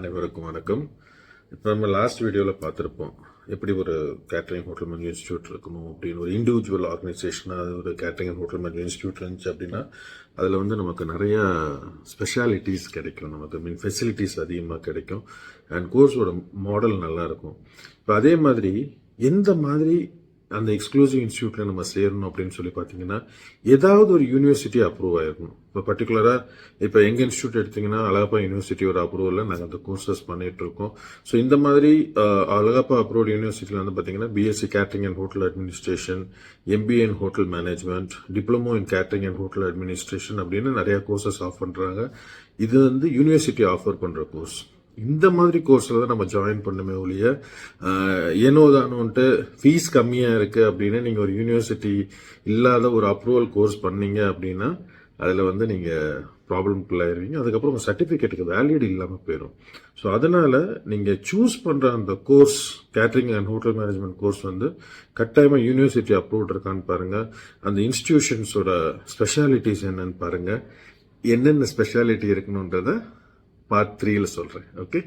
அனைவருக்கும் வணக்கம். இப்போ நம்ம லாஸ்ட் வீடியோவில் பார்த்துருப்போம் எப்படி ஒரு கேட்டரிங் ஹோட்டல் மேனேஜ் இன்ஸ்டியூட் இருக்கணும் அப்படின்னு. ஒரு இண்டிவிஜுவல் ஆர்கனைசேஷனாக ஒரு catering and hotel manage institute இருந்துச்சு அப்படின்னா அதில் நமக்கு நிறைய ஸ்பெஷாலிட்டிஸ் கிடைக்கும், நமக்கு ஃபெசிலிட்டிஸ் அதிகமாக கிடைக்கும், அண்ட் கோர்ஸோட மாடல் நல்லா இருக்கும். இப்போ அதே மாதிரி எந்த மாதிரி அந்த எக்ஸ்க்ளூசிவ் இன்ஸ்டியூட்ல நம்ம சேரணும் அப்படின்னு சொல்லி பார்த்தீங்கன்னா ஏதாவது ஒரு யூனிவர்சிட்டி அப்ரூவ் ஆயிருக்கணும். இப்போ பர்டிகுலராக இப்போ எங்கள் இன்ஸ்டியூட் எடுத்தீங்கன்னா அழகப்பா யூனிவர்சிட்டியோட அப்ரூவலில் நாங்கள் அந்த கோர்சஸ் பண்ணிட்டு இருக்கோம். ஸோ இந்த மாதிரி அழகப்பா அப்ரூவ்ட் யூனிவர்சிட்டியில் பார்த்தீங்கன்னா BSc catering and hotel administration, MBA in hotel management, diploma in catering and hotel administration அப்படின்னு நிறைய கோர்சஸ் ஆஃபர் பண்ணுறாங்க. இது யூனிவர்சிட்டி ஆஃபர் பண்ணுற கோர்ஸ். இந்த மாதிரி கோர்ஸில் தான் நம்ம ஜாயின் பண்ணுமே ஒழிய ஏனோதானோன்ட்டு ஃபீஸ் கம்மியாக இருக்குது அப்படின்னு நீங்கள் ஒரு யூனிவர்சிட்டி இல்லாத ஒரு அப்ரூவல் கோர்ஸ் பண்ணீங்க அப்படின்னா அதில் நீங்கள் ப்ராப்ளம்குள்ளாயிருவீங்க. அதுக்கப்புறம் உங்கள் சர்டிஃபிகேட்டுக்கு வேலிட் இல்லாமல் போயிடும். ஸோ அதனால் நீங்கள் சூஸ் பண்ணுற அந்த course, catering and hotel management course கட்டாயமாக யூனிவர்சிட்டி அப்ரூவ்ட் இருக்கான்னு பாருங்கள். அந்த இன்ஸ்டிடியூஷன்ஸோட ஸ்பெஷாலிட்டிஸ் என்னன்னு பாருங்கள். என்னென்ன ஸ்பெஷாலிட்டி இருக்கணுன்றதை பார்ட் 3ல் சொல்கிறேன். ஓகே.